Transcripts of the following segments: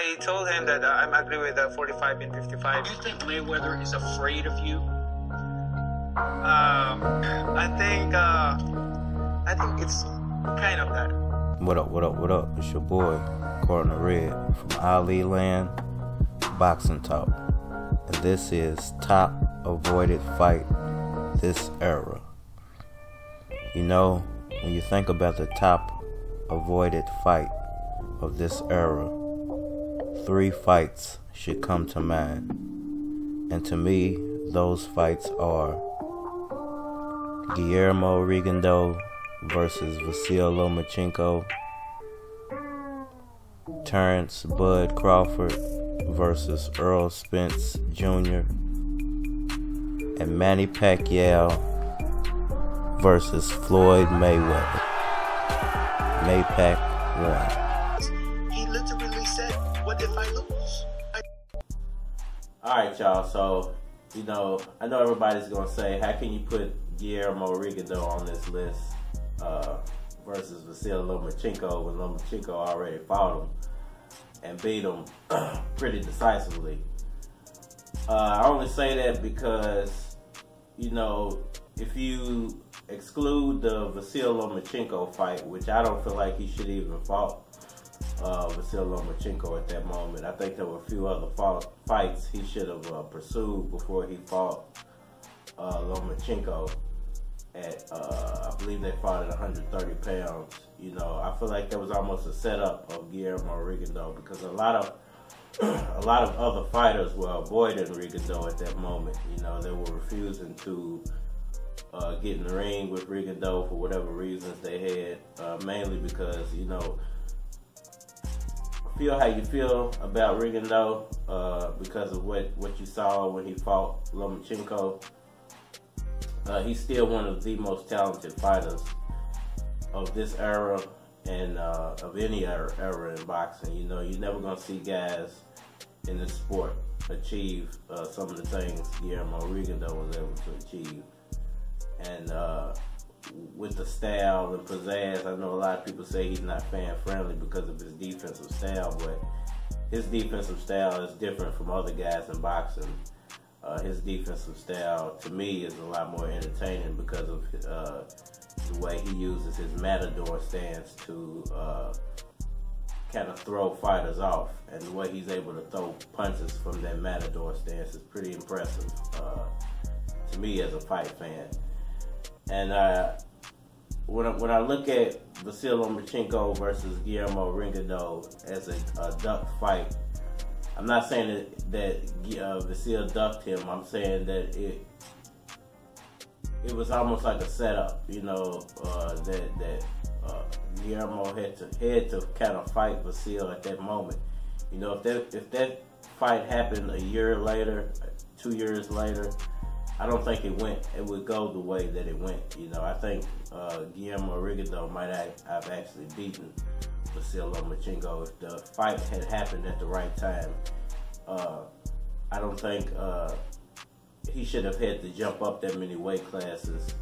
I told him that I'm agree with 45 and 55. Do you think Mayweather is afraid of you? I think it's kind of that. What up? It's your boy, Corner Red from Ali Land, Boxing Talk. And this is Top Avoided Fight This Era. You know, when you think about the top avoided fight of this era, 3 fights should come to mind. And to me, those fights are Guillermo Rigondeaux versus Vasl Lomachenko, Terrance Bud Crawford versus Errol Spence Jr., and Manny Pacquiao versus Floyd Mayweather. MayPac won. He literally said, "What if I lose?" Alright, y'all, so, I know everybody's going to say, how can you put Guillermo Rigondeaux on this list versus Vasl Lomachenko when Lomachenko already fought him and beat him pretty decisively? I only say that because, if you exclude the Vasl Lomachenko fight, which I don't feel like he should even fought Vasl Lomachenko at that moment. I think there were a few other fights he should have pursued before he fought Lomachenko at, I believe they fought at 130 pounds. I feel like that was almost a setup of Guillermo Rigondeaux because a lot of other fighters were avoiding Rigondeaux at that moment. They were refusing to get in the ring with Rigondeaux for whatever reasons they had, mainly because, feel how you feel about Rigondeaux because of what you saw when he fought Lomachenko. He's still one of the most talented fighters of this era and of any era in boxing. You're never going to see guys in this sport achieve some of the things Guillermo Rigondeaux was able to achieve. And with the style and pizzazz, I know a lot of people say he's not fan-friendly because of his defensive style, but his defensive style is different from other guys in boxing. His defensive style, to me, is a lot more entertaining because of the way he uses his matador stance to kind of throw fighters off, and the way he's able to throw punches from that matador stance is pretty impressive to me as a fight fan. And when I look at Vasl Lomachenko versus Guillermo Rigondeaux as a duck fight, I'm not saying that Vasl ducked him. I'm saying that it was almost like a setup, that Guillermo had to kind of fight Vasl at that moment. If that fight happened a year later, 2 years later, I don't think it would go the way that it went. I think Guillermo Rigondeaux might have actually beaten Vasl Lomachenko if the fight had happened at the right time. I don't think he should have had to jump up that many weight classes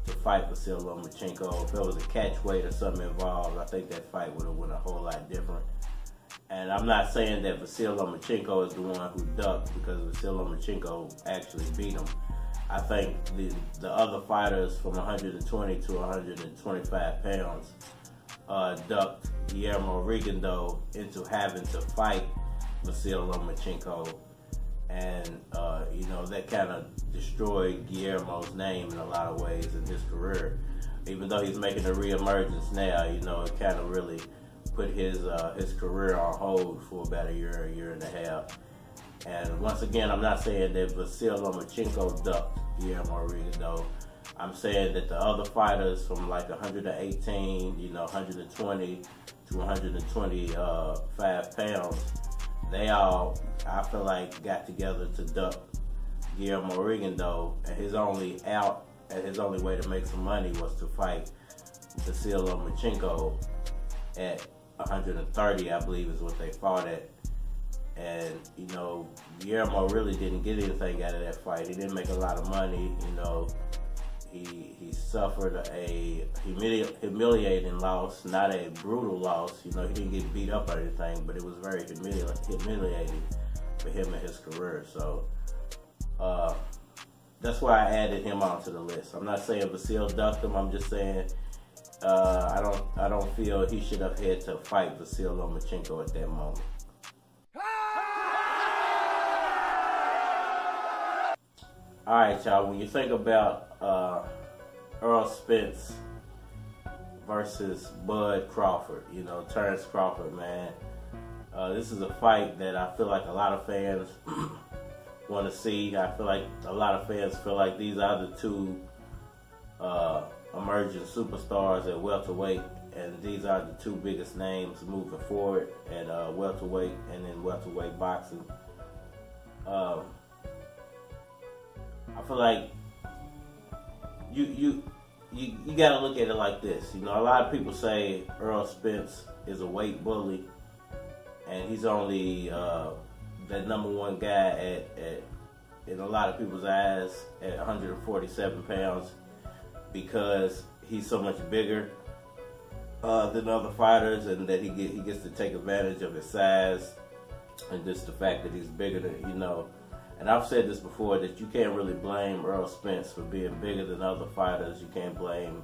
to fight Vasl Lomachenko. If there was a catch weight or something involved, I think that fight would have went a whole lot different. And I'm not saying that Vasl Lomachenko is the one who ducked, because Vasl Lomachenko actually beat him. I think the other fighters from 120 to 125 pounds ducked Guillermo Rigondeaux into having to fight Vasl Lomachenko, and that kind of destroyed Guillermo's name in a lot of ways in his career. Even though he's making a reemergence now, it kind of really put his career on hold for about a year and a half. And once again, I'm not saying that Vasl Lomachenko ducked Guillermo Rigondeaux. I'm saying that the other fighters from like 118, 120 to 125 pounds, they all, I feel like, got together to duck Guillermo Rigondeaux, and his only way to make some money was to fight Vasl Lomachenko at 130, I believe is what they fought at. And, Guillermo really didn't get anything out of that fight. He didn't make a lot of money, he suffered a humiliating loss, not a brutal loss. You know, he didn't get beat up or anything, but it was very humiliating for him in his career. So that's why I added him onto the list. I'm not saying Vasl ducked him. I'm just saying I don't feel he should have had to fight Vasl Lomachenko at that moment. All right, y'all. When you think about Errol Spence versus Bud Crawford, you know, Terrance Crawford, man, this is a fight that I feel like a lot of fans want to see. I feel like a lot of fans feel like these are the two emerging superstars at welterweight, and these are the two biggest names moving forward at welterweight and in welterweight boxing. I feel like you got to look at it like this. You know, a lot of people say Errol Spence is a weight bully, and he's only the number one guy at in a lot of people's eyes at 147 pounds because he's so much bigger than other fighters, and that he gets to take advantage of his size and just the fact that he's bigger than, you know. And I've said this before, that you can't really blame Errol Spence for being bigger than other fighters. You can't blame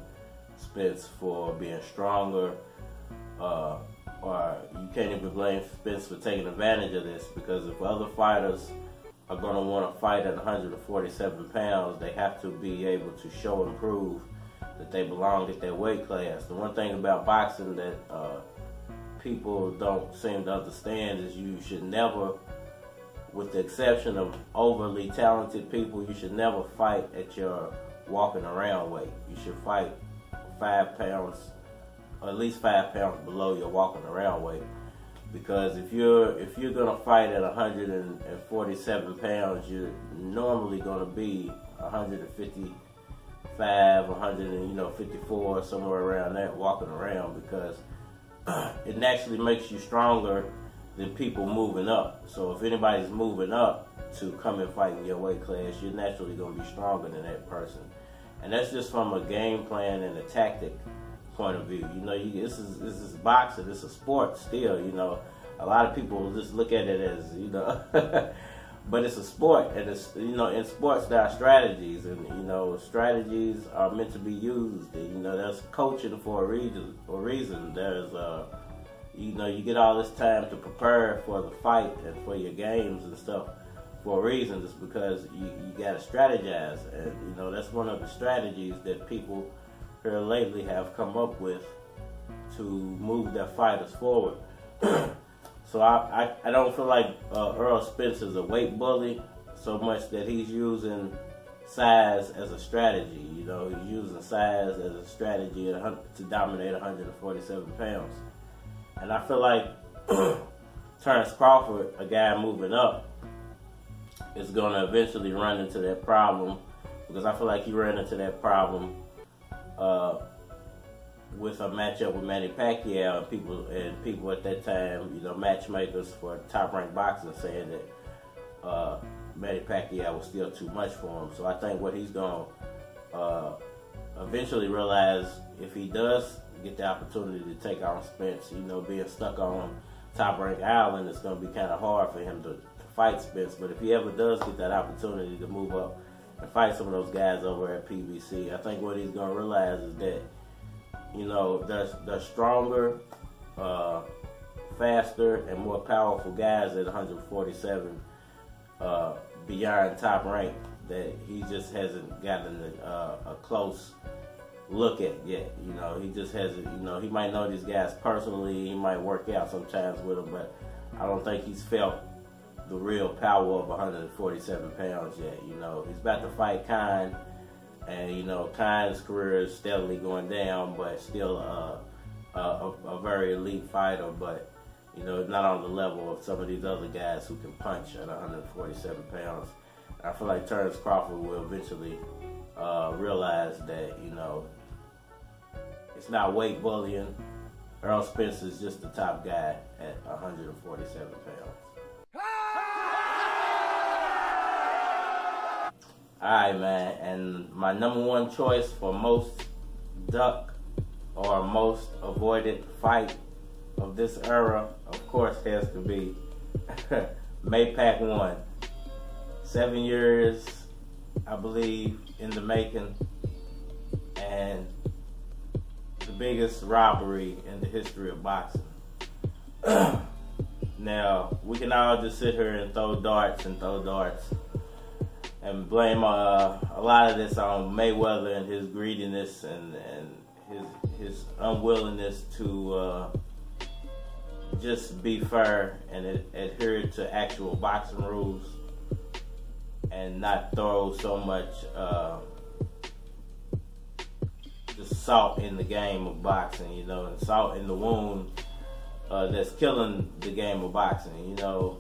Spence for being stronger, or you can't even blame Spence for taking advantage of this, because if other fighters are going to want to fight at 147 pounds, they have to be able to show and prove that they belong at that weight class. The one thing about boxing that people don't seem to understand is you should never, with the exception of overly talented people, you should never fight at your walking around weight. You should fight 5 pounds, or at least 5 pounds below your walking around weight. Because if you're gonna fight at 147 pounds, you're normally gonna be 155, 154, somewhere around that, walking around, because it naturally makes you stronger than people moving up. So if anybody's moving up to come and fight in your weight class, you're naturally going to be stronger than that person. And that's just from a game plan and a tactic point of view. You know, this is boxing. It's a sport still. You know, a lot of people just look at it as, you know, but it's a sport, and it's, you know, in sports there are strategies, and you know, strategies are meant to be used. And, you know, there's coaching for a reason. There's you know, you get all this time to prepare for the fight and for your games and stuff for a reason. It's because you got to strategize. And, you know, that's one of the strategies that people here lately have come up with to move their fighters forward. So I don't feel like Errol Spence is a weight bully so much that he's using size as a strategy. You know, he's using size as a strategy to dominate 147 pounds. And I feel like Terrance Crawford, a guy moving up, is going to eventually run into that problem, because I feel like he ran into that problem with a matchup with Manny Pacquiao, and people at that time, you know, matchmakers for top-ranked boxing, saying that Manny Pacquiao was still too much for him. So I think what he's going to eventually realize, if he does get the opportunity to take on Spence, you know, being stuck on Top Rank Island, it's going to be kind of hard for him to fight Spence. But if he ever does get that opportunity to move up and fight some of those guys over at PBC, I think what he's going to realize is that, you know, there's stronger, faster, and more powerful guys at 147 beyond Top Rank that he just hasn't gotten a close look at yet. You know, he just hasn't, you know, he might know these guys personally, he might work out sometimes with them, but I don't think he's felt the real power of 147 pounds yet. You know, he's about to fight Khan, and, you know, Khan's career is steadily going down, but still a very elite fighter, but, you know, not on the level of some of these other guys who can punch at 147 pounds. I feel like Terrance Crawford will eventually realize that, you know, it's not weight bullying. Errol Spence is just the top guy at 147 pounds. Alright, man, and my number one choice for most duck or most avoided fight of this era, of course, has to be MayPac 1. 7 years, I believe, in the making, and the biggest robbery in the history of boxing. Now, we can all just sit here and throw darts and blame a lot of this on Mayweather and his greediness and his unwillingness to just be fair and adhere to actual boxing rules and not throw so much just salt in the game of boxing, you know, and salt in the wound that's killing the game of boxing, you know.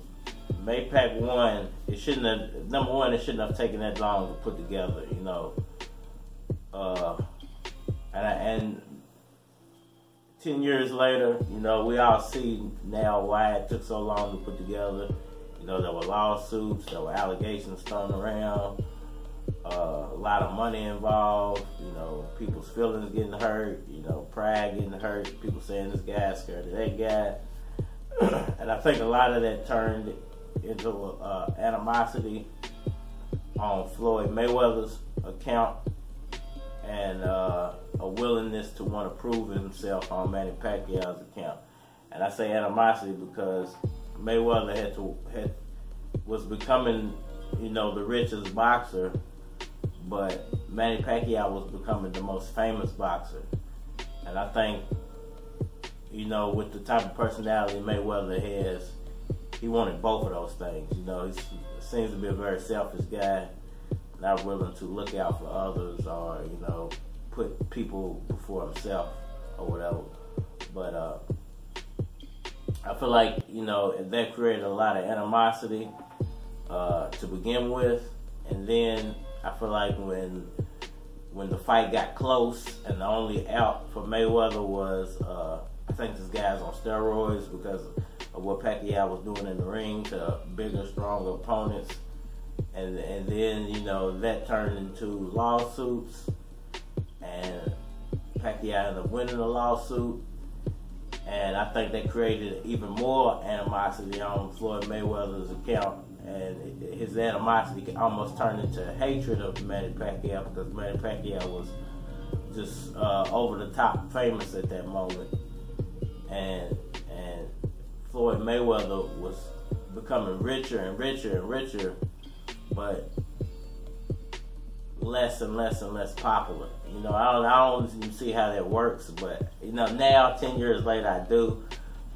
MayPac 1, it shouldn't have taken that long to put together, you know. And 10 years later, you know, we all see now why it took so long to put together. You know, there were lawsuits, there were allegations thrown around, a lot of money involved, you know, people's feelings getting hurt, you know, pride getting hurt, people saying this guy's scared of that guy. And I think a lot of that turned into animosity on Floyd Mayweather's account and a willingness to want to prove himself on Manny Pacquiao's account. And I say animosity because Mayweather was becoming, you know, the richest boxer, but Manny Pacquiao was becoming the most famous boxer. And I think, you know, with the type of personality Mayweather has, he wanted both of those things. You know, he seems to be a very selfish guy, not willing to look out for others or, you know, put people before himself or whatever. But I feel like, you know, that created a lot of animosity to begin with. And then I feel like when the fight got close and the only out for Mayweather was, I think this guy's on steroids because of what Pacquiao was doing in the ring to bigger, stronger opponents. And then, you know, that turned into lawsuits, and Pacquiao ended up winning the lawsuit. And I think that created even more animosity on Floyd Mayweather's account. And his animosity almost turned into hatred of Manny Pacquiao because Manny Pacquiao was just over the top famous at that moment. And Floyd Mayweather was becoming richer and richer and richer, but less and less and less popular. You know, I don't even see how that works, but, you know, now 10 years later I do.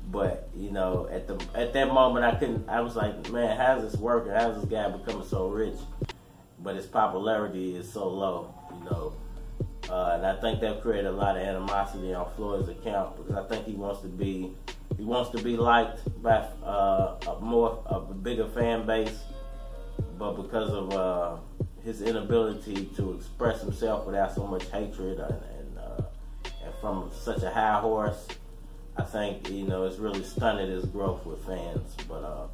But, you know, at that moment I was like, man, how's this working? How's this guy becoming so rich? But his popularity is so low, you know. And I think that created a lot of animosity on Floyd's account because I think he wants to be liked by a bigger fan base, but because of his inability to express himself without so much hatred and from such a high horse, I think, you know, it's really stunted his growth with fans. But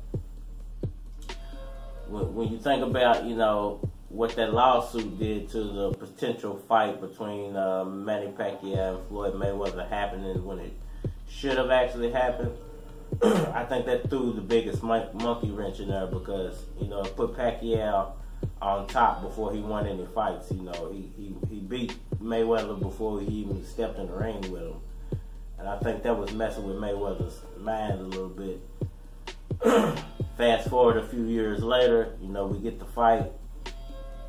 when you think about, you know, what that lawsuit did to the potential fight between Manny Pacquiao and Floyd Mayweather happening when it should have actually happened, I think that threw the biggest monkey wrench in there because, you know, it put Pacquiao on top before he won any fights. You know, he beat Mayweather before he even stepped in the ring with him. And I think that was messing with Mayweather's mind a little bit. Fast forward a few years later, you know, we get the fight.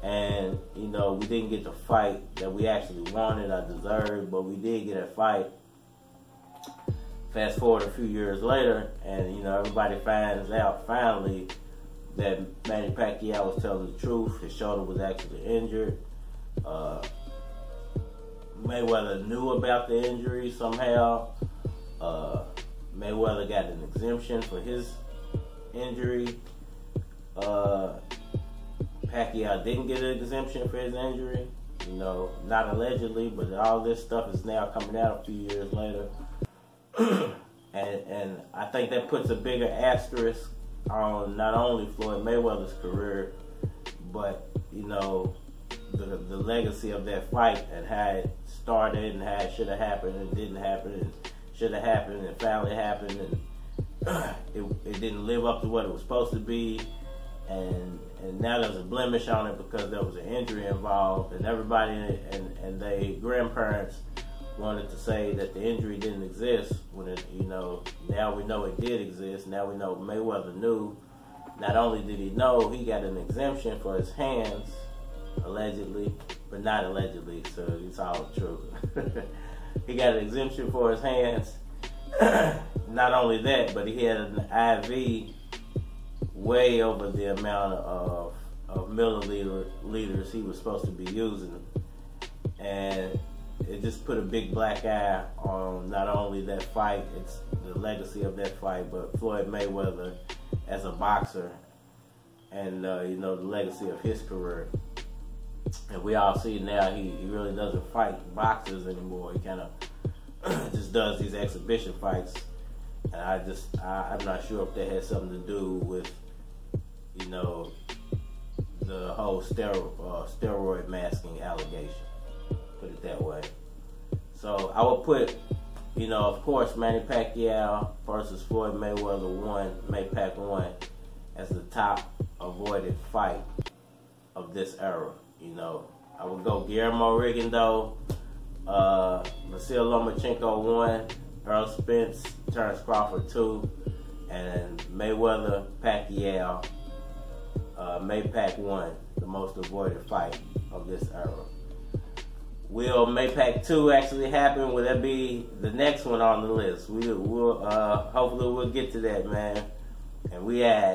And, you know, we didn't get the fight that we actually wanted or deserved, but we did get a fight. Fast forward a few years later, and, you know, everybody finds out finally that Manny Pacquiao was telling the truth. His shoulder was actually injured. Mayweather knew about the injury somehow. Mayweather got an exemption for his injury. Pacquiao didn't get an exemption for his injury. You know, not allegedly, but all this stuff is now coming out a few years later. and I think that puts a bigger asterisk on not only Floyd Mayweather's career, but you know, the legacy of that fight and how it started and how it should have happened and didn't happen and should have happened and finally happened, and it didn't live up to what it was supposed to be, and now there's a blemish on it because there was an injury involved, and everybody and their grandparents wanted to say that the injury didn't exist when it, you know, now we know it did exist. Now we know Mayweather knew. Not only did he know, he got an exemption for his hands, allegedly, but not allegedly, so it's all true. He got an exemption for his hands. Not only that, but he had an IV way over the amount of milliliters he was supposed to be using, and it just put a big black eye on not only that fight, it's the legacy of that fight, but Floyd Mayweather as a boxer, and you know, the legacy of his career. And we all see now he really doesn't fight boxers anymore. He kind of just does these exhibition fights, and I'm not sure if that has something to do with, you know, the whole steroid masking allegation. Put it that way. So I would put, you know, of course, Manny Pacquiao versus Floyd Mayweather 1, MayPac 1, as the top avoided fight of this era. You know, I would go Guillermo Rigondeaux, Vasl Lomachenko 1, Errol Spence, Terrance Crawford 2, and Mayweather Pacquiao, MayPac 1, the most avoided fight of this era. Will MayPac 2 actually happen? Will that be the next one on the list? Hopefully we'll get to that, man. And we at